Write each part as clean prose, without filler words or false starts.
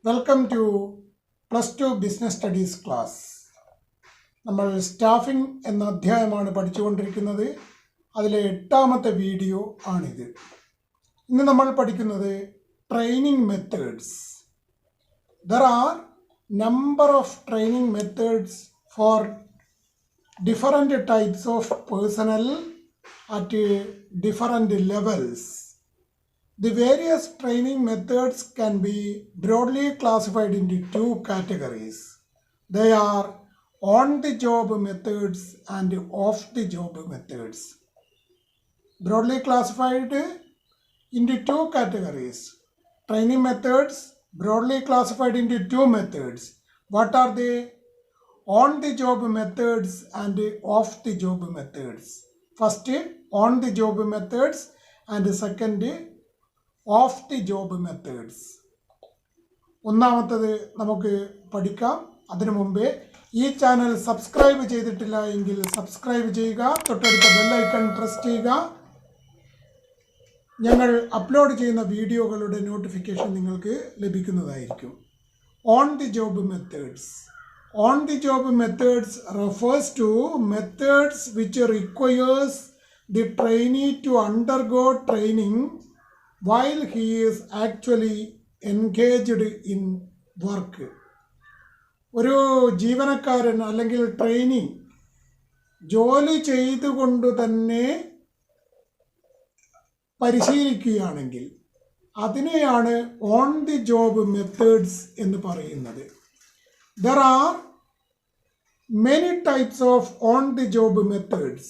Welcome to +2 business studies class. നമ്മൾ staffing എന്ന അധ്യായമാണ് പഠിച്ചുകൊണ്ടിരിക്കുന്നത്. അതിലെ 8ാമത്തെ വീഡിയോ ആണിത്. ഇന്ന് നമ്മൾ പഠിക്കുന്നത് training methods. There are number of training methods four different types of personal at different levels. The various training methods can be broadly classified into two categories. They are on-the-job methods and off-the-job methods. Broadly classified into two categories. Training methods broadly classified into two methods. What are they? On-the-job methods and off-the-job methods. First, on-the-job methods and second, of the job methods. ഒന്നാമത്തത് നമുക്ക് പഠിക്കാം. അതിനു മുമ്പേ ഈ channel subscribe ചെയ്തിട്ടില്ല എങ്കിൽ subscribe ചെയ്യുക, തൊട്ടടുത്ത ബെല്ലൈക്കൺ പ്രസ് ചെയ്യുക. ഞങ്ങൾ അപ്ലോഡ് ചെയ്യുന്ന വീഡിയോകളുടെ നോട്ടിഫിക്കേഷൻ നിങ്ങൾക്ക് ലഭിക്കുന്നതായിരിക്കും. On the job methods. On the job methods refers to methods which requires the trainee to undergo training while he is actually engaged in work. ഒരു ജീവനക്കാരൻ അല്ലെങ്കിൽ ട്രെയിനി ജോലി ചെയ്തുകൊണ്ട് തന്നെ പരിശീലിക്കുകയാണെങ്കിൽ അതിനെയാണ് ഓൺ ദി ജോബ് മെത്തേഡ്സ് എന്ന് പറയുന്നത്. There are many types of on the job methods.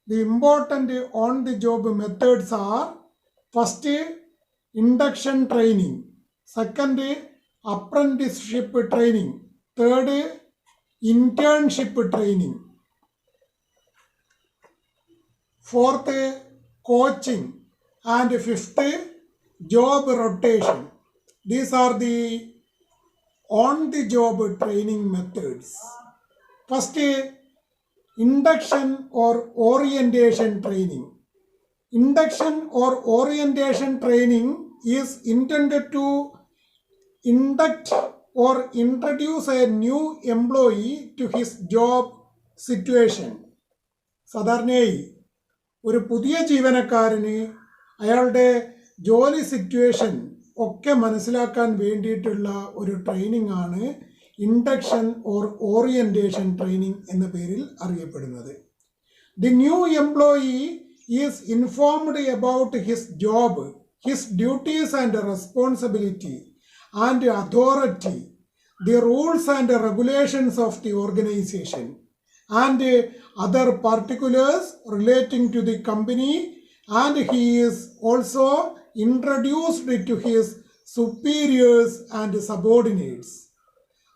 The important on the job methods are: first, induction training. Second, apprenticeship training. Third, internship training. Fourth, coaching. And fifth, job rotation. These are the on-the-job training methods. First, induction or orientation training. Induction or orientation training is intended to induct or introduce a new employee to his job situation. സാധാരണയായി ഒരു പുതിയ ജീവനക്കാരന് അയാളുടെ ജോലി situation ഒക്കെ മനസ്സിലാക്കാൻ വേണ്ടിയിട്ടുള്ള ഒരു ട്രെയിനിങ് ആണ് ഇൻഡക്ഷൻ ഓർ ഓറിയന്റേഷൻ ട്രെയിനിങ് എന്ന പേരിൽ അറിയപ്പെടുന്നത്. The new employee is informed about his job, his duties and responsibility and authority, the rules and regulations of the organization, and other particulars relating to the company, and he is also introduced to his superiors and subordinates.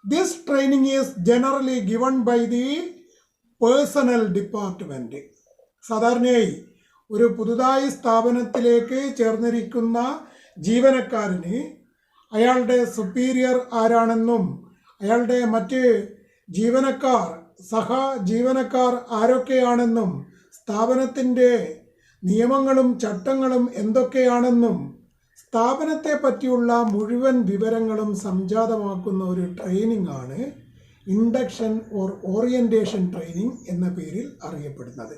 This training is generally given by the personnel department. സാധാരണയായി ഒരു പുതുതായി സ്ഥാപനത്തിലേക്ക് ചേർന്നിരിക്കുന്ന ജീവനക്കാരന് അയാളുടെ superior ആരാണെന്നും അയാളുടെ മറ്റ് ജീവനക്കാർ ആരൊക്കെയാണെന്നും സ്ഥാപനത്തിൻ്റെ നിയമങ്ങളും ചട്ടങ്ങളും എന്തൊക്കെയാണെന്നും സ്ഥാപനത്തെ പറ്റിയുള്ള മുഴുവൻ വിവരങ്ങളും സംജാതമാക്കുന്ന ഒരു ട്രെയിനിങ് ആണ് ഇൻഡക്ഷൻ ഓർ ഓറിയന്റേഷൻ ട്രെയിനിങ് എന്ന പേരിൽ അറിയപ്പെടുന്നത്.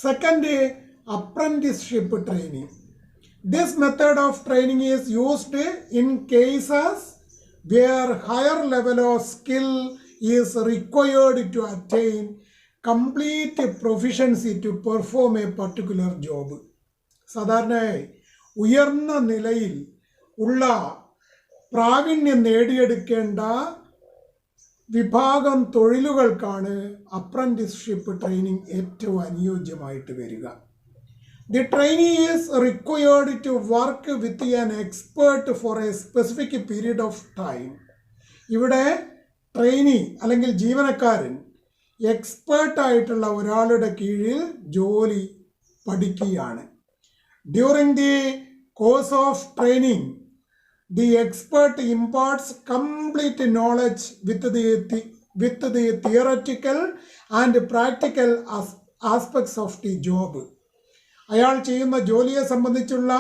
Second, apprenticeship training. This method of training is used in cases where higher level of skill is required to attain complete proficiency to perform a particular job. സാധാരണയായി ഉയർന്ന നിലയിൽ ഉള്ള പ്രാവീണ്യം നേടിയെടുക്കേണ്ട വിഭാഗം തൊഴിലുകൾക്കാണ് apprenticeship training ഏറ്റവും അനുയോജ്യമായിട്ട് വരിക. The trainee is required to work with an expert for a specific period of time. ഇവിടെ ട്രെയിനി അല്ലെങ്കിൽ ജീവനക്കാരൻ എക്സ്പേർട്ടായിട്ടുള്ള ഒരാളുടെ കീഴിൽ ജോലി പഠിക്കുകയാണ്. During the course of training, the expert imparts complete knowledge with the theoretical and practical aspects of the job. അയാൾ ചെയ്യുന്ന ജോലിയെ സംബന്ധിച്ചുള്ള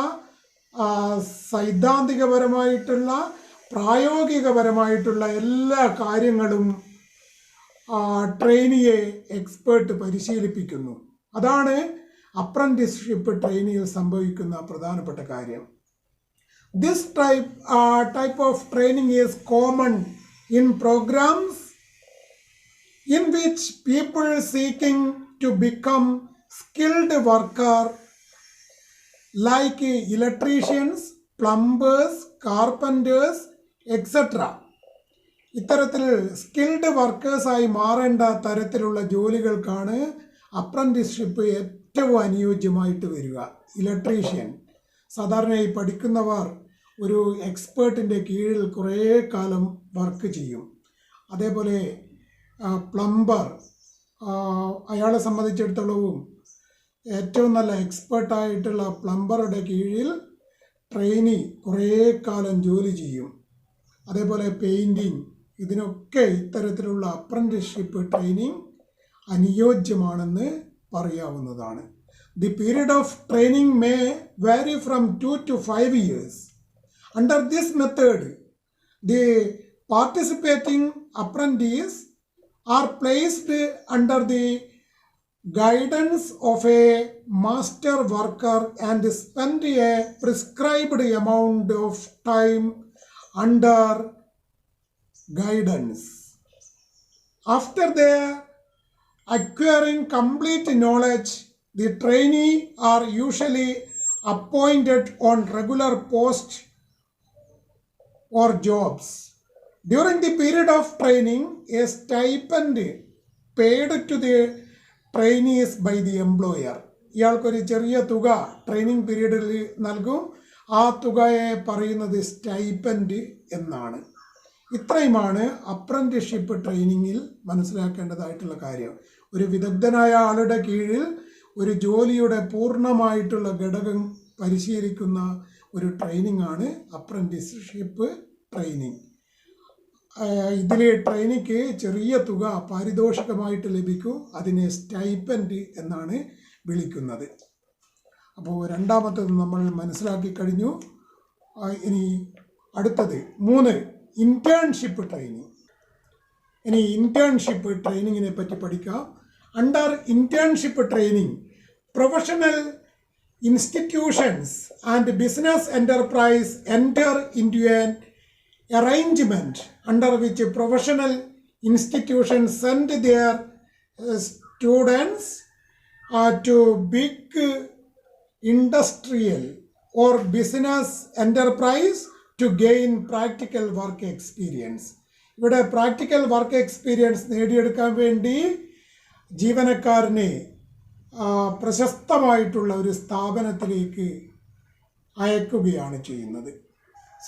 സൈദ്ധാന്തികപരമായിട്ടുള്ള പ്രായോഗികപരമായിട്ടുള്ള എല്ലാ കാര്യങ്ങളും ട്രെയിനിയെ എക്സ്പേർട്ട് പരിശീലിപ്പിക്കുന്നു. അതാണ് അപ്രന്റീസ്ഷിപ്പ് ട്രെയിനിയിൽ സംഭവിക്കുന്ന പ്രധാനപ്പെട്ട കാര്യം. This type of training is common in programs in which people seeking to become skilled worker like electricians, plumbers, carpenters, etc. ഇത്തരത്തിൽ സ്കിൽഡ് വർക്കേഴ്സായി മാറേണ്ട തരത്തിലുള്ള ജോലികൾക്കാണ് അപ്രന്റീസ്ഷിപ്പ് ഏറ്റവും അനുയോജ്യമായിട്ട് വരിക. ഇലക്ട്രീഷ്യൻ, സാധാരണയായി പഠിക്കുന്നവർ ഒരു എക്സ്പേർട്ടിൻ്റെ കീഴിൽ കുറേ കാലം വർക്ക് ചെയ്യും. അതേപോലെ പ്ലംബർ, അയാളെ സംബന്ധിച്ചിടത്തോളവും ഏറ്റവും നല്ല എക്സ്പേർട്ടായിട്ടുള്ള പ്ലംബറുടെ കീഴിൽ ട്രെയിനി കുറേ കാലം ജോലി ചെയ്യും. അതേപോലെ പെയിൻറ്റിങ്, ഇതിനൊക്കെ ഇത്തരത്തിലുള്ള അപ്രന്റീസ്ഷിപ്പ് ട്രെയിനിങ് അനുയോജ്യമാണെന്ന് പറയാവുന്നതാണ്. The period of training may vary from 2 to 5 years. Under this method, the participating apprentices are placed under the guidance of a master worker and spend a prescribed amount of time under guidance. After their acquiring complete knowledge, the trainee are usually appointed on regular posts or jobs. During the period of training, a stipend paid to the trainees by the employer. ഇയാൾക്കൊരു ചെറിയ തുക training പീരീഡിൽ നൽകും. ആ തുകയെ പറയുന്നത് stipend എന്നാണ്. ഇത്രയുമാണ് apprenticeship ട്രെയിനിങ്ങിൽ മനസ്സിലാക്കേണ്ടതായിട്ടുള്ള കാര്യം. ഒരു വിദഗ്ധനായ ആളുടെ കീഴിൽ ഒരു ജോലിയുടെ പൂർണ്ണമായിട്ടുള്ള ഘടകം പരിശീലിക്കുന്ന ഒരു ട്രെയിനിങ് ആണ് അപ്രന്റീസ്ഷിപ്പ് ട്രെയിനിങ്. ഇതിൽ ട്രെയിനിക്ക് ചെറിയ തുക പാരിതോഷികമായിട്ട് ലഭിക്കും. അതിനെ സ്റ്റൈപ്പൻഡ് എന്നാണ് വിളിക്കുന്നത്. അപ്പോൾ രണ്ടാമത്തത് നമ്മൾ മനസ്സിലാക്കി കഴിഞ്ഞു. ഇനി അടുത്തത് 3, ഇൻറ്റേൺഷിപ്പ് ട്രെയിനിങ്. ഇനി ഇൻറ്റേൺഷിപ്പ് ട്രെയിനിങ്ങിനെ പറ്റി പഠിക്കാം. Under internship training, professional institutions and business enterprise enter into an arrangement under which professional institutions send their students to big industrial or business enterprise to gain practical work experience. ഇവിടെ practical work experience നേടിയെടുക്കാൻ വേണ്ടി ജീവനക്കാരനെ പ്രശസ്തമായിട്ടുള്ള ഒരു സ്ഥാപനത്തിലേക്ക് അയക്കുകയാണ് ചെയ്യുന്നത്.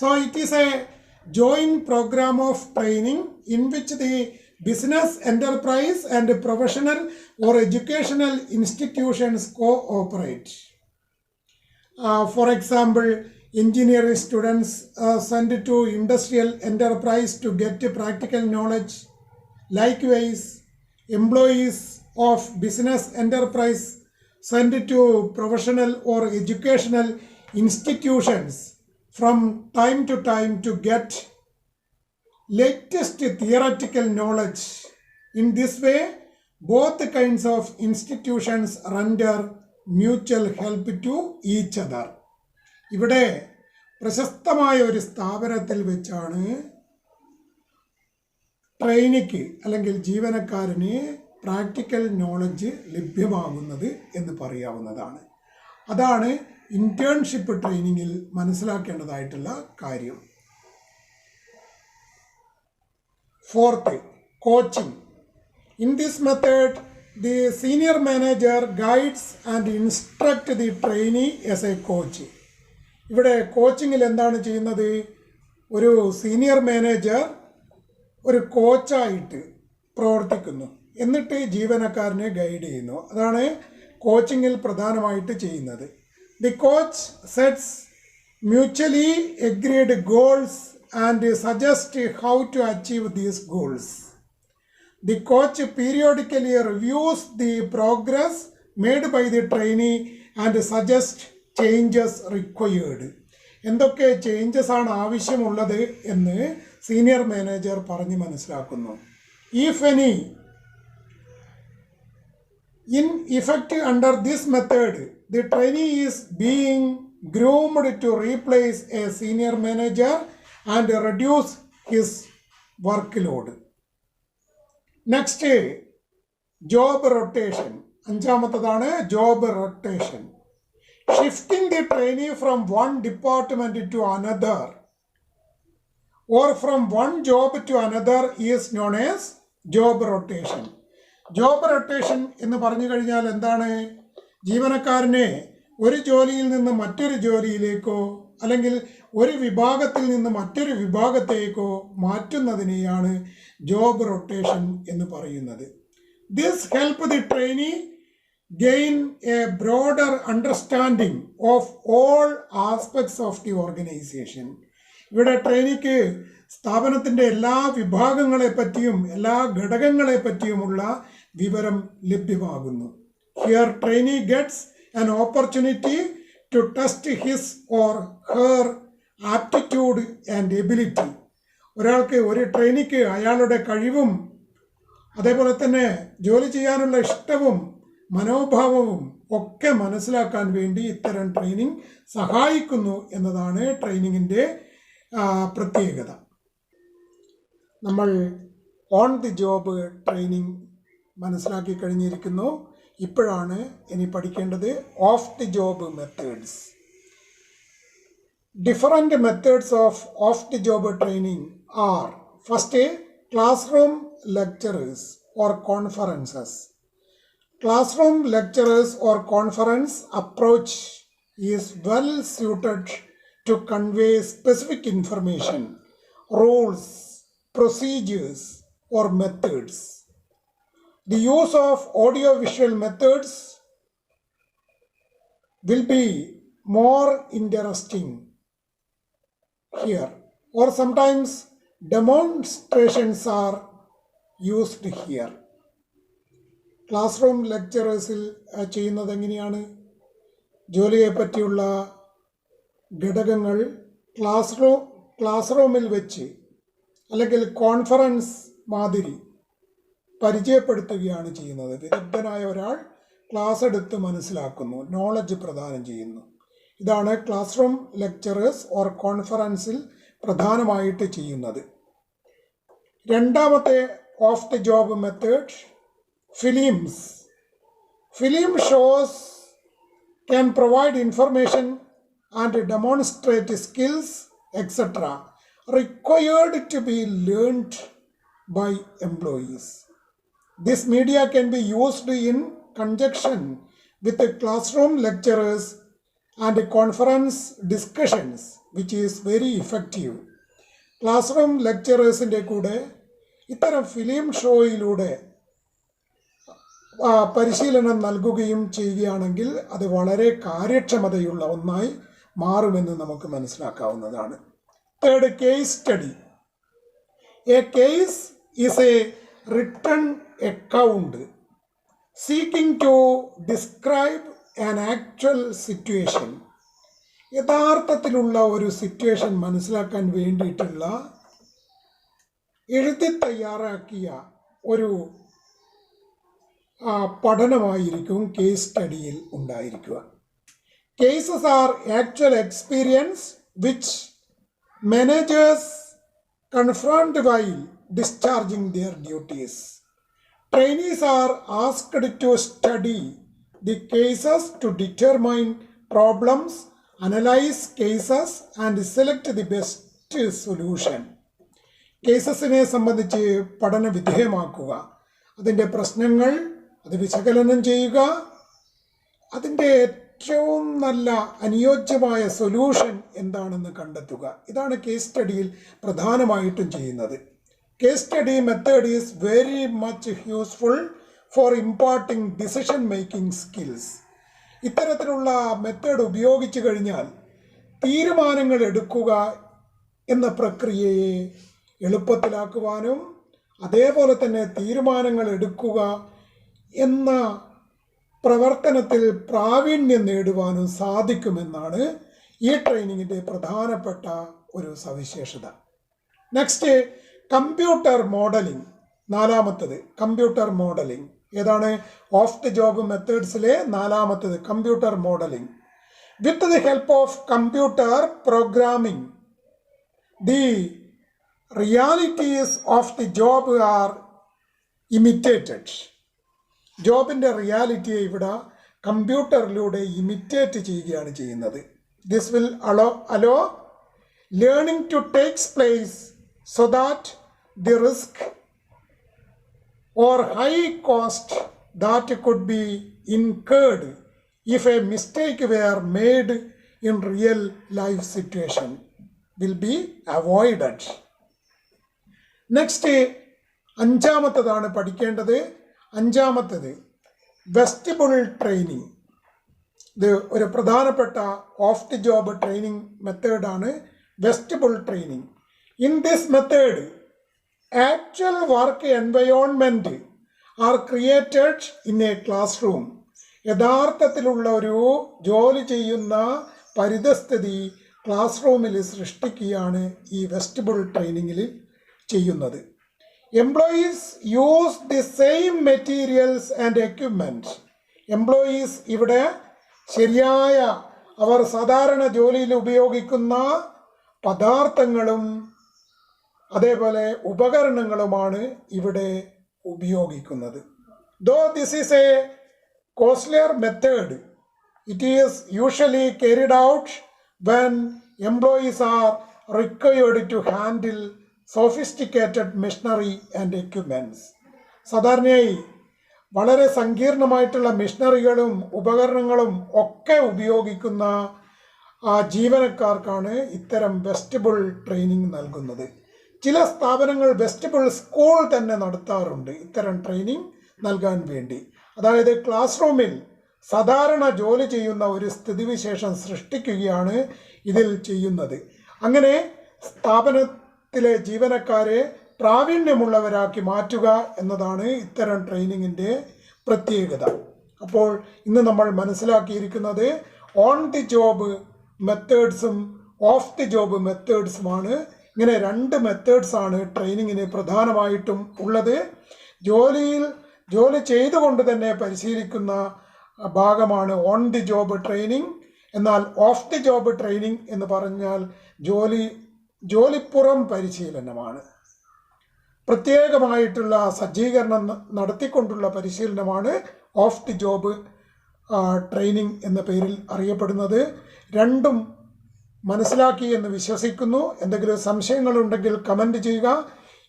So it is A joint program of training in which the business enterprise and professional or educational institutions cooperate. For example, engineering students sent to industrial enterprise to get practical knowledge. Likewise, employees of business enterprise sent to professional or educational institutions from time to time to get latest theoretical knowledge. In this way, both kinds of institutions render mutual help to each other. ഇവിടെ പ്രശസ്തമായ ഒരു സ്ഥാപനത്തിൽ വെച്ചാണ് ട്രെയിനിക്ക് അല്ലെങ്കിൽ ജീവനക്കാരന് practical knowledge ലഭ്യമാകുന്നത് എന്ന് പറയാവുന്നതാണ്. അതാണ് ഇൻറ്റേൺഷിപ്പ് ട്രെയിനിങ്ങിൽ മനസ്സിലാക്കേണ്ടതായിട്ടുള്ള കാര്യം. 4th, coaching. In this method, the senior manager guides and instructs the trainee as a coach. ഇവിടെ കോച്ചിങ്ങിൽ എന്താണ് ചെയ്യുന്നത്? ഒരു സീനിയർ മാനേജർ ഒരു കോച്ചായിട്ട് പ്രവർത്തിക്കുന്നു, എന്നിട്ട് ജീവനക്കാരനെ ഗൈഡ് ചെയ്യുന്നു. അതാണ് കോച്ചിങ്ങിൽ പ്രധാനമായിട്ട് ചെയ്യുന്നത്. The coach sets mutually agreed goals and suggests how to achieve these goals. The coach periodically reviews the progress made by the trainee and suggests changes required. എന്തൊക്കെ ചേഞ്ചസ് ആണ് ആവശ്യമുള്ളത് എന്ന് സീനിയർ മാനേജർ പറഞ്ഞ് മനസ്സിലാക്കുന്നു. If any in effect under this method, the trainee is being groomed to replace a senior manager and reduce his workload. Next, job rotation. അഞ്ചാമത്തതാണ് job rotation. Shifting the trainee from one department to another or from one job to another is known as job rotation. Job rotation എന്ന് പറഞ്ഞു കഴിഞ്ഞാൽ എന്താണ്? ജീവനക്കാരനെ ഒരു ജോലിയിൽ നിന്ന് മറ്റൊരു ജോലിയിലേക്കോ അല്ലെങ്കിൽ ഒരു വിഭാഗത്തിൽ നിന്ന് മറ്റൊരു വിഭാഗത്തേക്കോ മാറ്റുന്നതിനെയാണ് ജോബ് റൊട്ടേഷൻ എന്ന് പറയുന്നത്. This help the trainee gain A broader understanding of all aspects of the organisation. ഇവിടെ ട്രെയിനിക്ക് സ്ഥാപനത്തിൻ്റെ എല്ലാ വിഭാഗങ്ങളെ പറ്റിയും എല്ലാ ഘടകങ്ങളെ പറ്റിയുമുള്ള വിവരം ലഭ്യമാകുന്നു. Here trainee gets an opportunity to test his or her aptitude and ability. ഒരു ട്രെയിനിക്ക് അയാളുടെ കഴിവും അതേപോലെ തന്നെ ജോലി ചെയ്യാനുള്ള ഇഷ്ടവും മനോഭാവവും ഒക്കെ മനസ്സിലാക്കാൻ വേണ്ടി ഇത്തരം ട്രെയിനിങ് സഹായിക്കുന്നു എന്നതാണ് ട്രെയിനിങ്ങിൻ്റെ പ്രത്യേകത. നമ്മൾ ഓൺ ദി ജോബ് ട്രെയിനിങ് മനസ്സിലാക്കി കഴിഞ്ഞിരിക്കുന്നു. ഇപ്പോഴാണ് ഇനി പഠിക്കേണ്ടത് of the job methods. Different methods of the job training are: first, classroom lectures or conferences. Classroom lectures or conference approach is well suited to convey specific information, rules, procedures or methods. The use of audio-visual methods will be more interesting here, or sometimes demonstrations are used here. Classroom ലെക്ചറേഴ്സിൽ ചെയ്യുന്നത് എങ്ങനെയാണ്? ജോലിയെ പറ്റിയുള്ള ഘടകങ്ങൾ class റൂമിൽ വെച്ച് അല്ലെങ്കിൽ conference മാതിരി പരിചയപ്പെടുത്തുകയാണ് ചെയ്യുന്നത്. വിദഗ്ധനായ ഒരാൾ ക്ലാസ് എടുത്ത് മനസ്സിലാക്കുന്നു, നോളജ് പ്രദാനം ചെയ്യുന്നു. ഇതാണ് ക്ലാസ് റൂം ലെക്ചറേഴ്സ് ഓർ കോൺഫറൻസിൽ പ്രധാനമായിട്ട് ചെയ്യുന്നത്. രണ്ടാമത്തെ of the job method, films. Film shows can provide information and demonstrate skills, etc. required to be learned by employees. This media can be used in conjunction with the classroom lectures and conference discussions, which is very effective. Class ലെക്ചറേഴ്സിൻ്റെ കൂടെ ഇത്തരം film ഷോയിലൂടെ പരിശീലനം നൽകുകയും ചെയ്യുകയാണെങ്കിൽ അത് വളരെ കാര്യക്ഷമതയുള്ള ഒന്നായി മാറുമെന്ന് നമുക്ക് മനസ്സിലാക്കാവുന്നതാണ്. Third, case study. A case is a written account seeking to describe an actual situation. യഥാർത്ഥത്തിലുള്ള ഒരു സിറ്റുവേഷൻ മനസ്സിലാക്കാൻ വേണ്ടിയിട്ടുള്ള എഴുതി തയ്യാറാക്കിയ ഒരു പഠനമായിരിക്കും കേസ് സ്റ്റഡിയിൽ ഉണ്ടായിരിക്കുക. Cases are actual experience which managers confront while discharging their duties. Trainees are asked to study the cases to determine problems, analyse cases and select the best solution. കേസസിനെ സംബന്ധിച്ച് പഠന വിധേയമാക്കുക, അതിൻ്റെ പ്രശ്നങ്ങൾ അത് വിശകലനം ചെയ്യുക, അതിൻ്റെ ഏറ്റവും നല്ല അനുയോജ്യമായ സൊല്യൂഷൻ എന്താണെന്ന് കണ്ടെത്തുക. ഇതാണ് കേസ് സ്റ്റഡിയിൽ പ്രധാനമായിട്ടും ചെയ്യുന്നത്. Case study method is very much useful for imparting decision making skills. ഇത്തരത്തിലുള്ള മെത്തേഡ് ഉപയോഗിച്ചു കഴിഞ്ഞാൽ തീരുമാനങ്ങൾ എടുക്കുക എന്ന പ്രക്രിയയെ എളുപ്പത്തിലാക്കുവാനും അതേപോലെ തന്നെ തീരുമാനങ്ങൾ എടുക്കുക എന്ന പ്രവർത്തനത്തിൽ പ്രാവീണ്യം നേടുവാനും സാധിക്കുമെന്നാണ് ഈ ട്രെയിനിങ്ങിൻ്റെ പ്രധാനപ്പെട്ട ഒരു സവിശേഷത. Next computer modelling. നാലാമത്തത് കമ്പ്യൂട്ടർ മോഡലിംഗ്. ഏതാണ്? ഓഫ് ദി ജോബ് മെത്തേഡ്സിലെ നാലാമത്തത് computer modelling. With the help of computer programming the realities of the job are imitated. ജോബിൻ്റെ റിയാലിറ്റിയെ ഇവിടെ കമ്പ്യൂട്ടറിലൂടെ ഇമിറ്റേറ്റ് ചെയ്യുകയാണ് ചെയ്യുന്നത്. This will allow learning to takes place so that the risk or high cost that could be incurred if a mistake were made in real life situation will be avoided. Next അഞ്ചാമത്തതാണ് പഠിക്കേണ്ടത്. അഞ്ചാമത്തത് vestibule training. ഇത് ഒരു പ്രധാനപ്പെട്ട off the job training മെത്തേഡാണ് vestibule training. In this method actual work environment are created in a classroom. യഥാർത്ഥത്തിലുള്ള ഒരു ജോലി ചെയ്യുന്ന പരിതസ്ഥിതി ക്ലാസ് റൂമിൽ സൃഷ്ടിക്കുകയാണ് ഈ വെസ്റ്റിബിൾ ട്രെയിനിങ്ങിൽ ചെയ്യുന്നത്. Employees use the same materials and equipment. Employees ഇവിടെ ശരിയായ അവർ സാധാരണ ജോലിയിൽ ഉപയോഗിക്കുന്ന പദാർത്ഥങ്ങളും അതേപോലെ ഉപകരണങ്ങളുമാണ് ഇവിടെ ഉപയോഗിക്കുന്നത്. Though this is a costlier method, it is usually carried out when employees are required to handle sophisticated machinery and equipments. സാധാരണയായി വളരെ സങ്കീർണമായിട്ടുള്ള മെഷീനറികളും ഉപകരണങ്ങളും ഒക്കെ ഉപയോഗിക്കുന്ന ജീവനക്കാർക്കാണ് ഇത്തരം വെസ്റ്റിബിൾ ട്രെയിനിങ് നൽകുന്നത്. ചില സ്ഥാപനങ്ങൾ വെസ്റ്റിബിൾ സ്കൂൾ തന്നെ നടത്താറുണ്ട് ഇത്തരം ട്രെയിനിങ് നൽകാൻ വേണ്ടി. അതായത് ക്ലാസ് റൂമിൽ സാധാരണ ജോലി ചെയ്യുന്ന ഒരു സ്ഥിതിവിശേഷം സൃഷ്ടിക്കുകയാണ് ഇതിൽ ചെയ്യുന്നത്. അങ്ങനെ സ്ഥാപനത്തിലെ ജീവനക്കാരെ പ്രാവീണ്യമുള്ളവരാക്കി മാറ്റുക എന്നതാണ് ഇത്തരം ട്രെയിനിങ്ങിൻ്റെ പ്രത്യേകത. അപ്പോൾ ഇന്ന് നമ്മൾ മനസ്സിലാക്കിയിരിക്കുന്നത് ഓൺ ദി ജോബ് മെത്തേഡ്സും ഓഫ് ദി ജോബ് മെത്തേഡ്സുമാണ്. ഇങ്ങനെ രണ്ട് മെത്തേഡ്സാണ് ട്രെയിനിങ്ങിന് പ്രധാനമായിട്ടും ഉള്ളത്. ജോലി ചെയ്തുകൊണ്ട് തന്നെ പരിശീലിക്കുന്ന ഭാഗമാണ് ഓൺ ദി ജോബ് ട്രെയിനിങ്. എന്നാൽ ഓഫ് ദി ജോബ് ട്രെയിനിങ് എന്ന് പറഞ്ഞാൽ ജോലിപ്പുറം പരിശീലനമാണ്. പ്രത്യേകമായിട്ടുള്ള സജ്ജീകരണം നടത്തിക്കൊണ്ടുള്ള പരിശീലനമാണ് ഓഫ് ദി ജോബ് ട്രെയിനിങ് എന്ന പേരിൽ അറിയപ്പെടുന്നത്. രണ്ടും മനസ്സിലാക്കി എന്ന് വിശ്വസിക്കുന്നു. എന്തെങ്കിലും സംശയങ്ങളുണ്ടെങ്കിൽ കമൻറ്റ് ചെയ്യുക.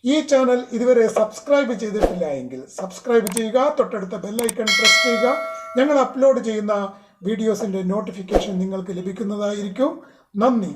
ഈ ചാനൽ ഇതുവരെ സബ്സ്ക്രൈബ് ചെയ്തിട്ടില്ല എങ്കിൽ സബ്സ്ക്രൈബ് ചെയ്യുക. തൊട്ടടുത്ത ബെല്ലൈക്കൺ പ്രസ് ചെയ്യുക. ഞങ്ങൾ അപ്ലോഡ് ചെയ്യുന്ന വീഡിയോസിൻ്റെ നോട്ടിഫിക്കേഷൻ നിങ്ങൾക്ക് ലഭിക്കുന്നതായിരിക്കും. നന്ദി.